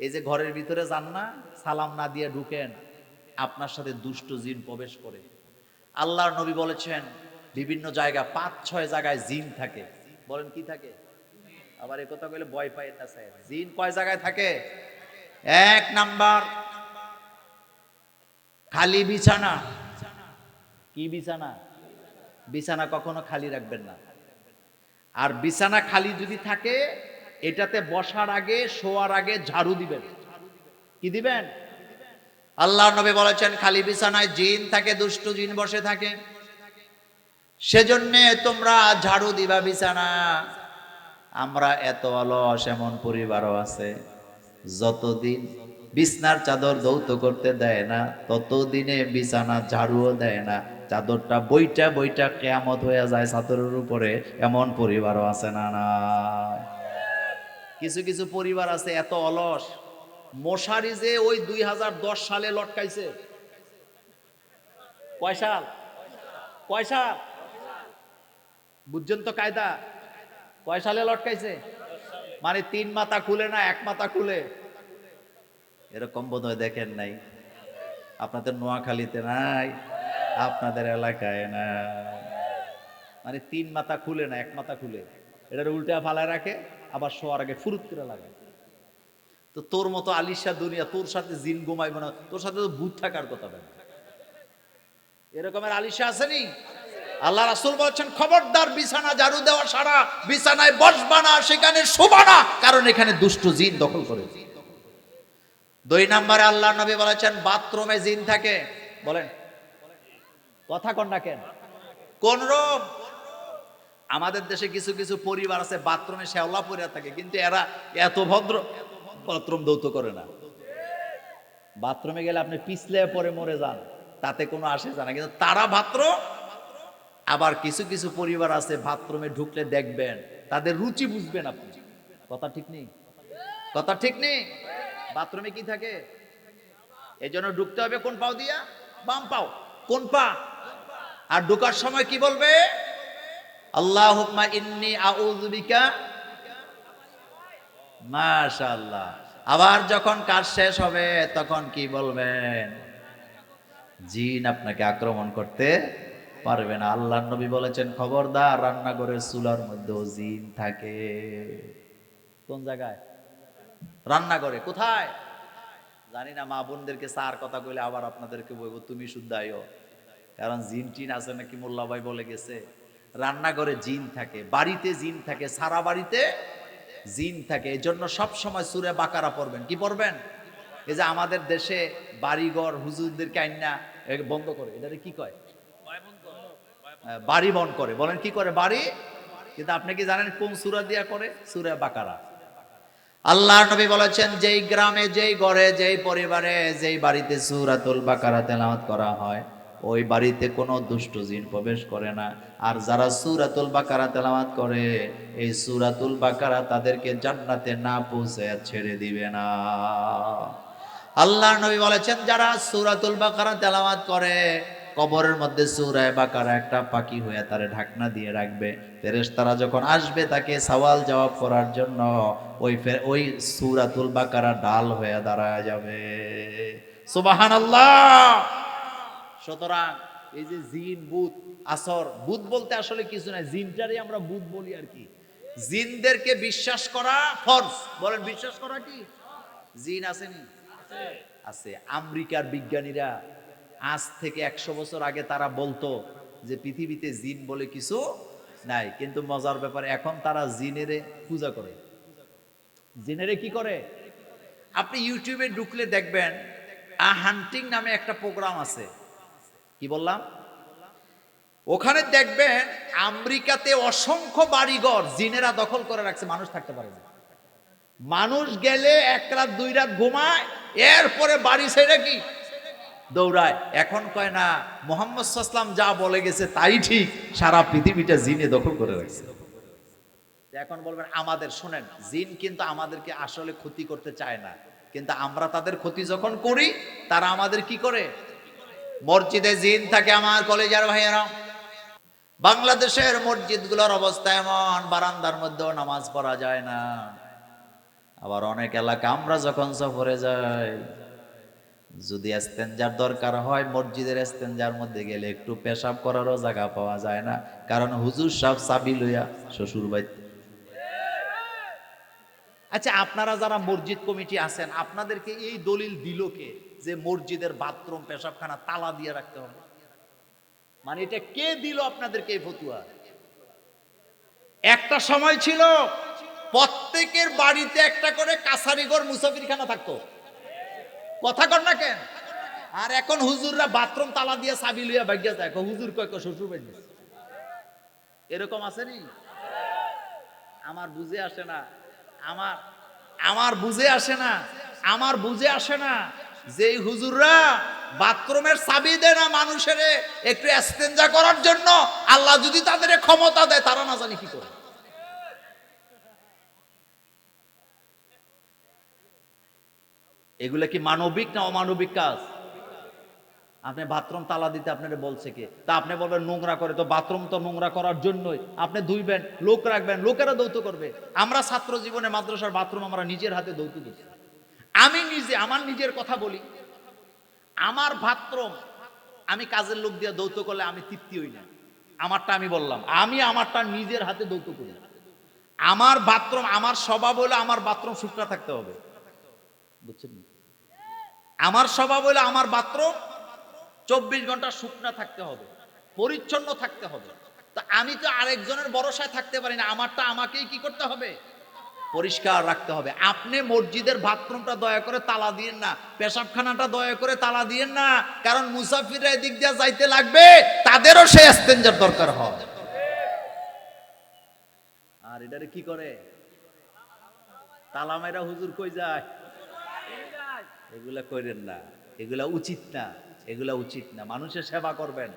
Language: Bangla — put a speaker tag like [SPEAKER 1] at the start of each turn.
[SPEAKER 1] এই যে ঘরের ভিতরে যান না, সালাম না দিয়ে ঢুকেন, আপনার সাথে দুষ্ট জিন প্রবেশ করে। আল্লাহর নবী বলেছেন বিভিন্ন জায়গা 5-6 জায়গায় জিন থাকে। বলেন কি থাকে? আবার এ কথা কইলে ভয় পায় না স্যার। জিন কয় জায়গায় থাকে? এক নাম্বার, খালি বিছানা। কি বিছানা? বিছানা কখনো খালি রাখবেন না। আর বিছানা খালি যদি থাকে, এটাতে বসার আগে শোয়ার আগে ঝাড়ু দিবেন। কি দিবেন? আল্লাহর নবী বলেছেন খালি বিছানায় জিন থাকে, দুষ্ট জিন বসে থাকে। সেজন্য তোমরা ঝাড়ু দিবা বিছানা। আমরা এত অলস, এমন পরিবারও আছে যতদিন বিছনার চাদর ধৌত করতে দেয় না ততদিনে বিছানা ঝাড়ুও দেয় না, চাদরটা বইটা বইটা কিয়ামত হয়ে যায় চাদরের উপরে। এমন পরিবারও আছে না? না, কিছু কিছু পরিবার আছে এত অলস, মশারি যে ওই 2010 সালে লটকাইছে। কয় সাল? কয় সাল? বুঝছেন তো কায়দা? কয় সালে লটকাইছে? মানে 3 মাথা খুলে না 1 মাথা খুলে? এরকম বোধহয় দেখেন নাই। আপনাদের নোয়াখালীতে নাই, আপনাদের এলাকায় না। মানে 3 মাথা খুলে না 1 মাথা খুলে, এটার উল্টা ফালায় রাখে, আবার শোয়ার আগে ফুরুত করে লাগায়। তো তোর মতো আলিশা দুনিয়া, তোর সাথে জিন ঘুমাইব না? তোর সাথে তো ভূত থাকার কথা বলে। এরকমের আলিশা আসেনি? আল্লাহ রাসূল বলছেন খবরদার বিছানা ঝাড়ু দেওয়া সারা বিছানায় বসবা না, সেখানে শোবা না, কারণ এখানে দুষ্ট জিন দখল করে। 2 নম্বরে আল্লাহর নবী বলেছেন বাথরুমে জিন থাকে। বলেন, কথা কন না কেন? কোন রূপ? আমাদের দেশে কিছু কিছু পরিবার আছে বাথরুমে শ্যাওলা পড়ে থাকে, কিন্তু এরা এত ভদ্র, বাথরুম ধৌত করে না। বাথরুমে গেলে আপনি পিছলে পরে মরে যান, তাতে কোনো আসে যায় না, কিন্তু তারা বাথরুম। আবার কিছু কিছু পরিবার আছে বাথরুমে ঢুকলে দেখবেন তাদের রুচি বুঝবেন আপনি। কথা ঠিক নেই? কথা ঠিক নেই? বাথরুমে কি থাকে? এই জন্য ঢুকতে হবে কোন পাও দিয়া? বাম পাও। কোন পা? আর ঢোকার সময় কি বলবে? আল্লাহুম্মা ইন্নী আউযু বিকা। মাশাআল্লাহ। আবার যখন কাজ শেষ হবে তখন কি বলবেন? জিন আপনাকে আক্রমণ করতে পারবে না। আল্লাহর নবী বলেছেন খবরদার রান্নাঘরের চুলার মধ্যেও জিন থাকে। কোন জায়গায়? রান্নাঘরে। কোথায়? জানি না, মা বোনদেরকে চার কথা কইলে আবার আপনাদেরকে বলবো তুমি শুদ্ধায়ও, কারণ জিন টিন আছে নাকি মোল্লা ভাই বলে গেছে। রান্নাঘরে জিন থাকে, বাড়িতে জিন থাকে, সারা বাড়িতে জিন থাকে। এই জন্য সবসময় সূরা বাকারা পড়বেন। কি পড়বেন? এই যে আমাদের দেশে বাড়িঘর হুজুরদেরকে আইনা বন্ধ করে, এটারে কি কয়? বাড়ি বন্ধ করে। বলেন কি করে? বাড়ি। কিন্তু আপনি কি জানেন কোন সূরা দিয়া করে? সূরা বাকারা। আল্লাহর নবী বলেছেন যেই গ্রামে, যেই ঘরে, যেই পরিবারে, যেই বাড়িতে সূরাতুল বাকারা তেলাওয়াত করা হয় ওই বাড়িতে কোনো দুষ্ট জিন প্রবেশ করে না। আর যারা সূরাতুল বাকারা তেলাওয়াত করে এই সূরাতুল বাকারা তাদেরকে জান্নাতে না পৌঁছায় ছেড়ে দিবে না। আল্লাহর নবী বলেছেন যারা সূরাতুল বাকারা তেলাওয়াত করে কবরের মধ্যে সূরা বাকারা একটা পাখি হয়ে তারে ঢাকনা দিয়ে রাখবে। ফেরেশতারা যখন আসবে তাকে সওয়াল জবাব করার জন্য ওই সূরাতুল বাকারা ডাল হয়ে দাঁড়ায় যাবে। সুবহানাল্লাহ। সুতরাং এই যে জিন ভূত আসর, ভূত বলতে আসলে কিছু না, জিনটারই আমরা ভূত বলি আর কি। জিনদেরকে বিশ্বাস করা ফরজ। বলেন বিশ্বাস করা কি? জিন আসেনি? আছে। আমেরিকার বিজ্ঞানীরা আজ থেকে 100 বছর আগে তারা বলতো যে পৃথিবীতে জিন বলে কিছু নাই, কিন্তু মজার ব্যাপার এখন তারা জিনেরে পূজা করে। জিনেরে কি করে? আপনি ইউটিউবে ঢুকলে দেখবেন হান্টিং নামে একটা প্রোগ্রাম আছে। কি বললাম? ওখানে দেখবেন আমেরিকাতে অসংখ্য বাড়িঘর জিনেরা দখল করে রাখছে, মানুষ থাকতে পারে না। মানুষ গেলে 1 রাত 2 রাত ঘুমায়, এরপরে বাড়ি ছেড়ে কি দৌড়ায়। এখন কয় না মুহাম্মদ সাল্লাল্লাহু আলাইহি ওয়াসাল্লাম যা বলে গেছে তাই ঠিক, সারা পৃথিবীটা জিনে দখল করে রাখছে। এখন বলবেন আমাদের, শোনেন, জিন কিন্তু আমাদেরকে আসলে ক্ষতি করতে চায় না, কিন্তু আমরা তাদের ক্ষতি যখন করি তারা আমাদের কি করে? মসজিদে জিন থাকে আমার কলেজের ভাইয়েরা। বাংলাদেশের মসজিদগুলোর অবস্থা এমন, বারান্দার মধ্যেও নামাজ পড়া যায় না। আবার অনেক এলাকা আমরা যখন সফরে যাই, যদি ইস্তেঞ্জার দরকার হয় মসজিদের ইস্তেঞ্জার মধ্যে গেলে একটু পেশাব করারও জায়গা পাওয়া যায় না, কারণ হুজুর সাহেব চাবি লইয়া শ্বশুর বাড়িতে। আচ্ছা, আপনারা যারা মসজিদ কমিটি আছেন, আপনাদেরকে এই দলিল দিল কে যে মসজিদের বাথরুম পেশাবখানা তালা দিয়ে রাখতে হবে? মানে এটা কে দিল আপনাদেরকে এই ফতুয়া? একটা সময় ছিল প্রত্যেকের বাড়িতে একটা করে কাছারিঘর মুসাফিরখানা থাকতো, কথা কর না কেন? আর এখন হুজুররা বাথরুম তালা দিয়ে চাবি লইয়া ভাগ্যা যায়, হুজুর কয় শ্বশুর বাড়ি। এরকম আসেনি? আমার বুঝে আসে না, আমার বুঝে আসে না, আমার বুঝে আসে না যে হুজুররা বাথরুমের চাবি দেয় না মানুষের একটু ইস্তেঞ্জা করার জন্য, আল্লাহ যদি তাদের ক্ষমতা দেয় তারা না জানি কি করে। এগুলা কি মানবিক না অমানবিক কাজ? আপনি বাথরুম তালা দিতে আপনারা বলছে কে? তা আপনি বলবেন নোংরা করে, তো বাথরুম তো নোংরা করার জন্যই, আপনি ধুইবেন, লোক রাখবেন, লোকেরা দৌত করবে। আমরা ছাত্র জীবনে মাদ্রাসার বাথরুম আমরা নিজের হাতে দৌত দিচ্ছি। আমি নিজে আমার নিজের কথা বলি, আমার বাথরুম আমি কাজের লোক দিয়ে দৌত করলে আমি তৃপ্তি হই না। আমারটা আমি বললাম, আমি আমারটা নিজের হাতে দৌত করি। আমার বাথরুম, আমার স্বভাব হলো আমার বাথরুম শুকনা থাকতে হবে, বুঝছেন? আমার স্বভাব হলো আমার বাথরুম 24 ঘন্টা শুকনা থাকতে হবে, পরিচ্ছন্ন থাকতে হবে। তা আমি তো আরেকজনের ভরসায় থাকতে পারি না, আমারটা আমাকেই কি করতে হবে? পরিষ্কার রাখতে হবে। আপনি মসজিদের বাথরুমটা দয়া করে তালা দিয়েন না, পেশাবখানাটা দয়া করে তালা দিয়েন না, কারণ মুসাফিররা এদিক দিয়ে যাইতে লাগবে, তাদেরও সেই ইস্তেঞ্জার দরকার হয়। আর এটারে কি করে? তালা মাইরা হুজুর কই যায়? এগুলা করেন না, এগুলা উচিত না, এগুলা উচিত না। মানুষের সেবা করবেন,